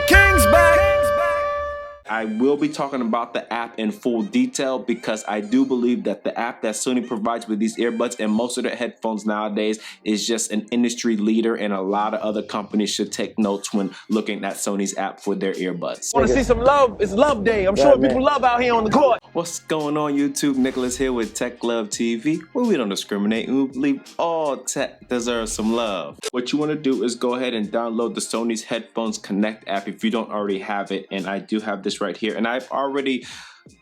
King's back. I will be talking about the app in full detail because I do believe that the app that Sony provides with these earbuds and most of their headphones nowadays is just an industry leader, and a lot of other companies should take notes when looking at Sony's app for their earbuds. Want to see some love? It's Love Day. I'm sure people love out here on the court. What's going on YouTube? Nicholas here with Tech Love TV, where we don't discriminate and we believe all tech deserves some love. What you want to do is go ahead and download the Sony's Headphones Connect app if you don't already have it, and I do have this right here, and I've already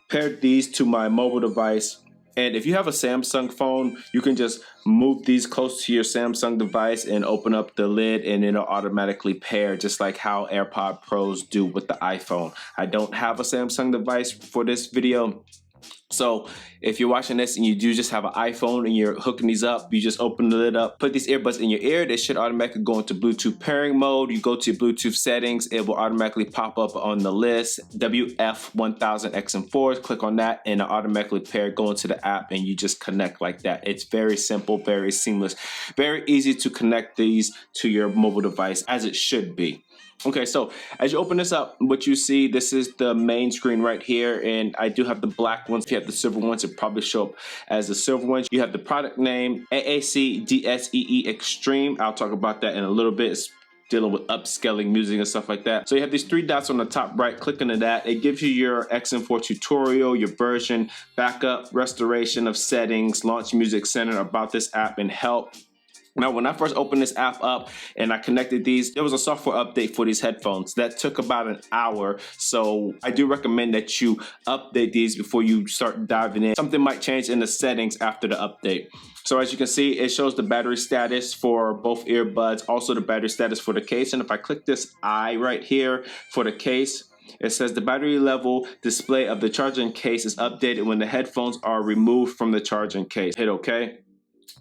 paired these to my mobile device. And if you have a Samsung phone, you can just move these close to your Samsung device and open up the lid, and it'll automatically pair, just like how AirPod Pros do with the iPhone. I don't have a Samsung device for this video, so if you're watching this and you do just have an iPhone and you're hooking these up, you just open the lid up, put these earbuds in your ear. They should automatically go into Bluetooth pairing mode. You go to your Bluetooth settings, it will automatically pop up on the list, WF-1000XM4, click on that and it automatically pair, go into the app, and you just connect like that. It's very simple, very seamless, very easy to connect these to your mobile device as it should be. Okay, so as you open this up, what you see, this is the main screen right here, and I do have the black ones. If you have the silver ones, it probably show up as the silver ones. You have the product name, AAC-DSEE Extreme. I'll talk about that in a little bit. It's dealing with upscaling music and stuff like that. So you have these three dots on the top right, click into that. It gives you your XM4 tutorial, your version, backup, restoration of settings, launch music center, about this app, and help. Now, when I first opened this app up and I connected these, there was a software update for these headphones that took about an hour. So I do recommend that you update these before you start diving in. Something might change in the settings after the update. So as you can see, it shows the battery status for both earbuds, also the battery status for the case. And if I click this I right here for the case, it says the battery level display of the charging case is updated when the headphones are removed from the charging case. Hit OK.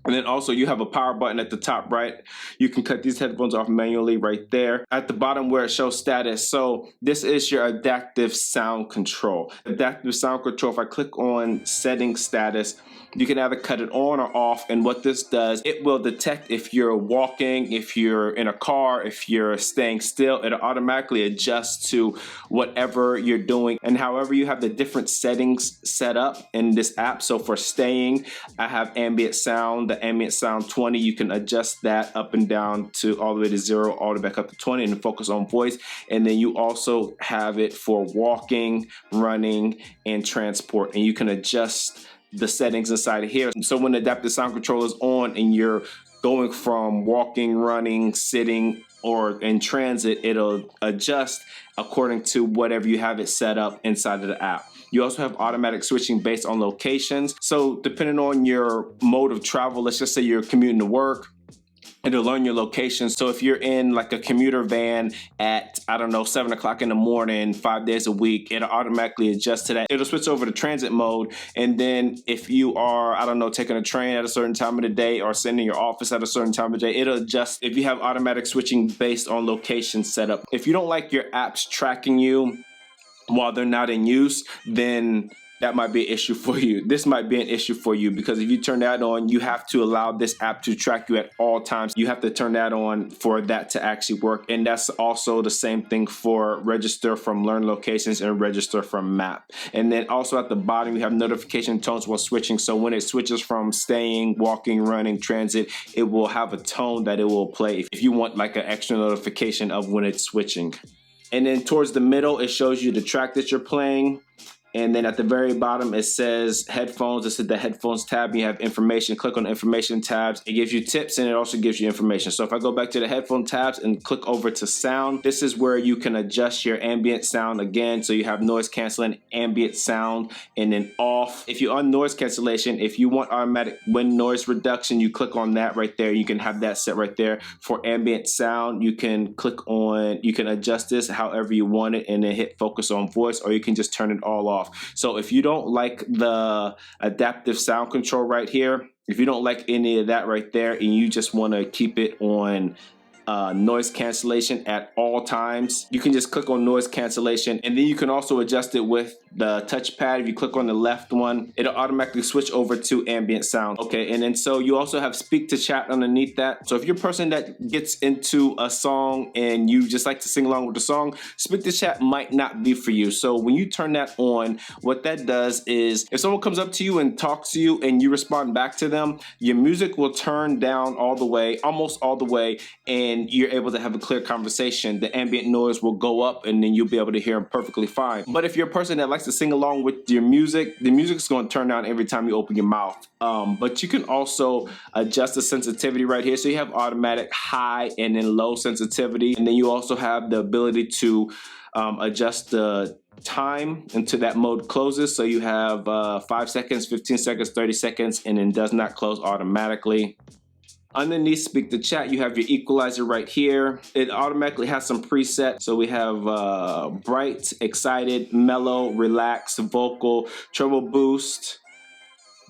And then also you have a power button at the top right. You can cut these headphones off manually right there. At the bottom where it shows status, so this is your adaptive sound control. Adaptive sound control, if I click on setting status, you can either cut it on or off, and what this does, it will detect if you're walking, if you're in a car, if you're staying still. It'll automatically adjust to whatever you're doing and however you have the different settings set up in this app. So for staying, I have Ambient Sound, the Ambient Sound 20. You can adjust that up and down to all the way to 0, all the way back up to 20, and focus on voice. And then you also have it for walking, running, and transport, and you can adjust the settings inside of here. So when the adaptive sound control is on and you're going from walking, running, sitting, or in transit, it'll adjust according to whatever you have it set up inside of the app. You also have automatic switching based on locations. So depending on your mode of travel, let's just say you're commuting to work, it'll learn your location. So if you're in like a commuter van at, I don't know, 7 o'clock in the morning, 5 days a week, it'll automatically adjust to that. It'll switch over to transit mode. And then if you are, I don't know, taking a train at a certain time of the day or sitting in your office at a certain time of the day, it'll adjust if you have automatic switching based on location setup. If you don't like your apps tracking you while they're not in use, then that might be an issue for you. This might be an issue for you because if you turn that on, you have to allow this app to track you at all times. You have to turn that on for that to actually work. And that's also the same thing for register from learn locations and register from map. And then also at the bottom, you have notification tones while switching. So when it switches from staying, walking, running, transit, it will have a tone that it will play if you want like an extra notification of when it's switching. And then towards the middle, it shows you the track that you're playing. And then at the very bottom, it says headphones. This is the headphones tab. You have information. Click on the information tabs. It gives you tips and it also gives you information. So if I go back to the headphone tabs and click over to sound, this is where you can adjust your ambient sound again. So you have noise canceling, ambient sound, and then off. If you're on noise cancellation, if you want automatic wind noise reduction, you click on that right there. You can have that set right there. For ambient sound, you can click on, you can adjust this however you want it and then hit focus on voice, or you can just turn it all off. So if you don't like the adaptive sound control right here, if you don't like any of that right there and you just want to keep it on noise cancellation at all times. You can just click on noise cancellation, and then you can also adjust it with the touchpad. If you click on the left one, it'll automatically switch over to ambient sound. Okay, and then so you also have speak to chat underneath that. So if you're a person that gets into a song and you just like to sing along with the song, speak to chat might not be for you. So when you turn that on, what that does is if someone comes up to you and talks to you and you respond back to them, your music will turn down all the way, almost all the way, and you're able to have a clear conversation. The ambient noise will go up and then you'll be able to hear them perfectly fine. But if you're a person that likes to sing along with your music, the music's going to turn down every time you open your mouth. But you can also adjust the sensitivity right here. So you have automatic high and then low sensitivity. And then you also have the ability to adjust the time until that mode closes. So you have 5 seconds, 15 seconds, 30 seconds, and then does not close automatically. Underneath speak to chat, you have your equalizer right here. It automatically has some presets. So we have bright, excited, mellow, relaxed, vocal, treble boost,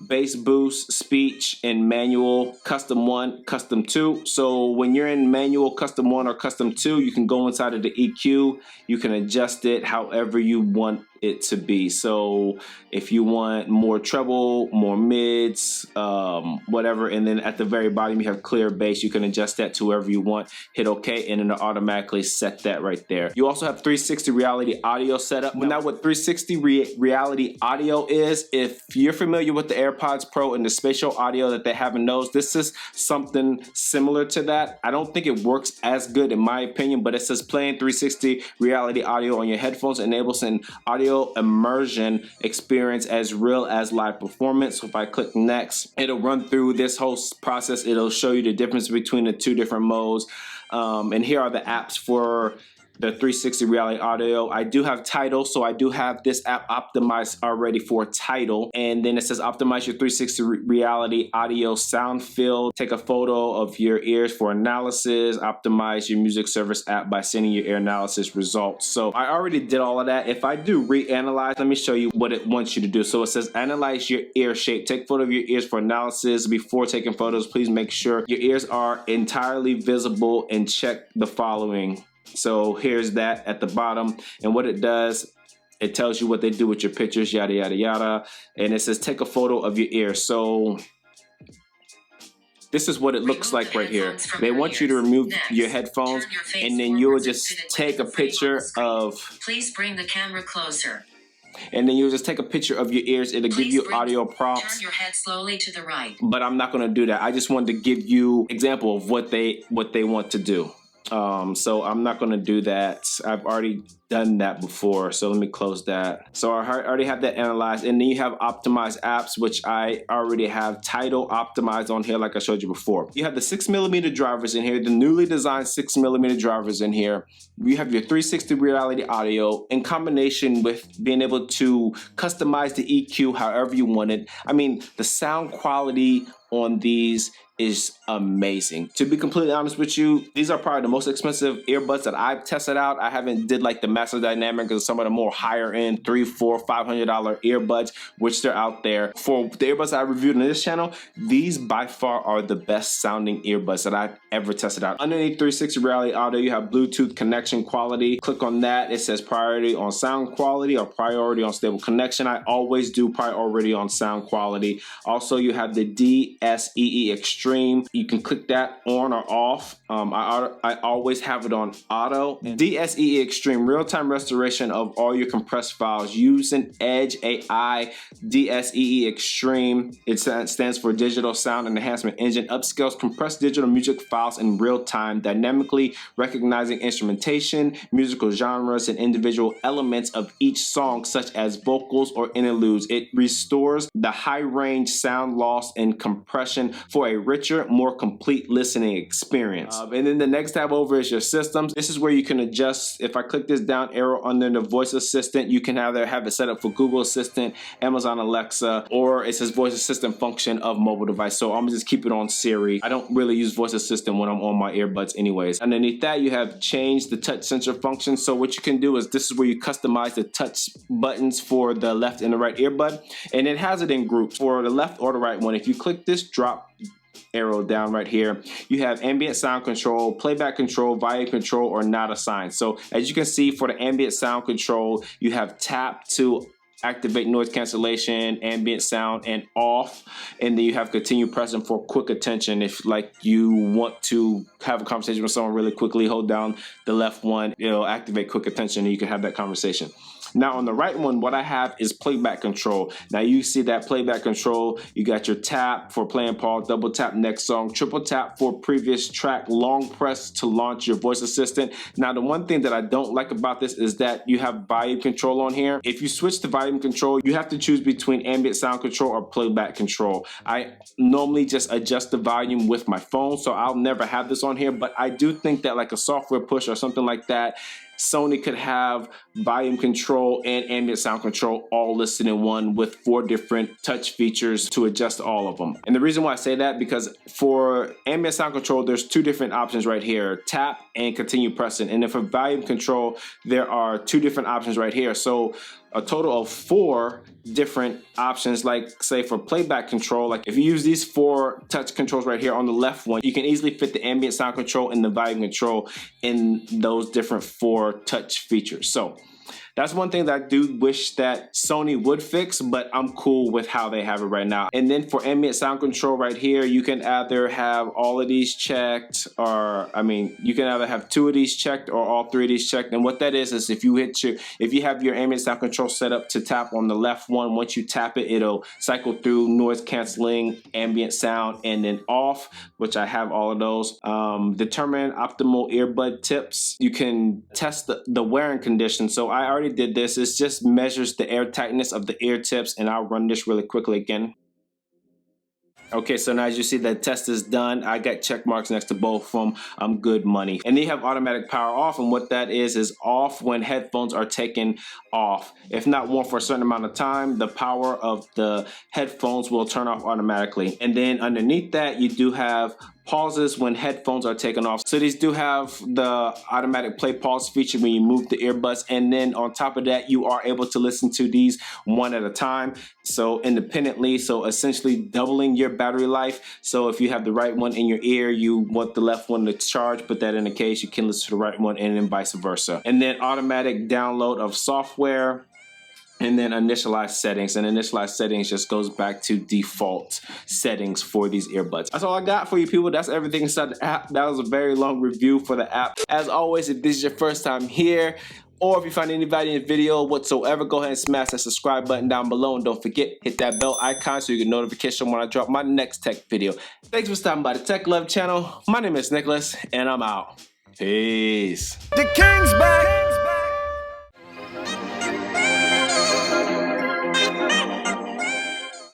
bass boost, speech, and manual, custom 1, custom 2. So when you're in manual, custom 1 or custom 2, you can go inside of the EQ. You can adjust it however you want it to be. So if you want more treble, more mids, whatever, and then at the very bottom you have clear bass, you can adjust that to wherever you want. Hit OK, and then it'll automatically set that right there. You also have 360 reality audio setup. Now what 360 reality audio is, if you're familiar with the AirPods Pro and the spatial audio that they have in those, this is something similar to that. I don't think it works as good in my opinion, but it says playing 360 reality audio on your headphones enables an audio immersion experience as real as live performance. So if I click next, it'll run through this whole process. It'll show you the difference between the two different modes. And here are the apps for the 360 reality audio. I do have Tidal, so I do have this app optimized already for Tidal. And then it says optimize your 360 reality audio sound field. Take a photo of your ears for analysis. Optimize your music service app by sending your ear analysis results. So I already did all of that. If I do reanalyze, let me show you what it wants you to do. So it says analyze your ear shape. Take photo of your ears for analysis. Before taking photos, please make sure your ears are entirely visible and check the following. So here's that at the bottom, and what it does, it tells you what they do with your pictures, yada yada yada, and it says take a photo of your ear. So this is what it looks like right here. They want you to remove your headphones, and then you'll just take a picture of. Please bring the camera closer. And then you'll just take a picture of your ears. It'll give you audio prompts. Turn your head slowly to the right. But I'm not going to do that. I just wanted to give you example of what they want to do. So I'm not going to do that. I've already done that before, so let me close that. So I already have that analyzed, and then you have optimized apps, which I already have Tidal optimized on here like I showed you before. You have the 6mm drivers in here, the newly designed 6mm drivers in here. You have your 360 reality audio in combination with being able to customize the EQ however you want it. I mean, the sound quality on these is amazing. To be completely honest with you, these are probably the most expensive earbuds that I've tested out. I haven't did like the Master Dynamic or some of the more higher end $300, $400, $500 earbuds, which they're out there. For the earbuds I reviewed on this channel, these by far are the best sounding earbuds that I've ever tested out. Underneath 360 reality audio, you have Bluetooth connection quality. Click on that. It says priority on sound quality or priority on stable connection. I always do priority on sound quality. Also, you have the DSEE Extreme. You can click that on or off. I always have it on auto. DSEE Extreme, real-time restoration of all your compressed files using Edge AI. DSEE Extreme, it stands for Digital Sound Enhancement Engine, upscales compressed digital music files in real time, dynamically recognizing instrumentation, musical genres, and individual elements of each song, such as vocals or interludes. It restores the high-range sound loss and compression for a richer, more complete listening experience. And then the next tab over is your systems. This is where you can adjust. If I click this down arrow under the voice assistant, you can either have it set up for Google Assistant, Amazon Alexa, or it says voice assistant function of mobile device. So I'm gonna just keep it on Siri. I don't really use voice assistant when I'm on my earbuds anyways. Underneath that, you have changed the touch sensor function. So what you can do is this is where you customize the touch buttons for the left and the right earbud. And it has it in groups for the left or the right one. If you click this drop arrow down right here. You have ambient sound control, playback control, volume control, or not assigned. So as you can see, for the ambient sound control, you have tap to activate noise cancellation, ambient sound, and off, and then you have continue pressing for quick attention. If like you want to have a conversation with someone really quickly, hold down the left one, it'll activate quick attention and you can have that conversation. Now on the right one, what I have is playback control. Now you see that playback control, you got your tap for play and pause, double tap next song, triple tap for previous track, long press to launch your voice assistant. Now the one thing that I don't like about this is that you have volume control on here. If you switch to volume control, you have to choose between ambient sound control or playback control. I normally just adjust the volume with my phone, so I'll never have this on here, but I do think that like a software push or something like that, Sony could have volume control and ambient sound control all listed in one with 4 different touch features to adjust all of them. And the reason why I say that, because for ambient sound control, there's 2 different options right here, tap and continue pressing. And then for volume control, there are 2 different options right here. So a total of 4 different options, like say for playback control, like if you use these 4 touch controls right here on the left one, you can easily fit the ambient sound control and the volume control in those different 4 touch features. So that's one thing that I do wish that Sony would fix, but I'm cool with how they have it right now. And then for ambient sound control right here, you can either have all of these checked, or you can either have 2 of these checked or all 3 of these checked. And what that is if you have your ambient sound control set up to tap on the left one, once you tap it, it'll cycle through noise canceling, ambient sound, and then off, which I have all of those. Determine optimal earbud tips. You can test the wearing condition. So I already did this. It just measures the air tightness of the ear tips, and I'll run this really quickly again. Okay, so now as you see, the test is done. I got check marks next to both of them. I'm good money. And they have automatic power off, and what that is off when headphones are taken off. If not worn for a certain amount of time, the power of the headphones will turn off automatically. And then underneath that, you do have pauses when headphones are taken off. So these do have the automatic play pause feature when you move the earbuds, and then on top of that, you are able to listen to these one at a time, so independently, so essentially doubling your battery life. So if you have the right one in your ear, you want the left one to charge, put that in the case, you can listen to the right one, and then vice versa. And then automatic download of software, and then initialize settings, and initialize settings just goes back to default settings for these earbuds. That's all I got for you people. That's everything inside the app. That was a very long review for the app. As always, if this is your first time here, or if you find any value in the video whatsoever, go ahead and smash that subscribe button down below, and don't forget, hit that bell icon so you get notification when I drop my next tech video. Thanks for stopping by the Tech Love channel. My name is Nicholas, and I'm out. Peace. The king's back.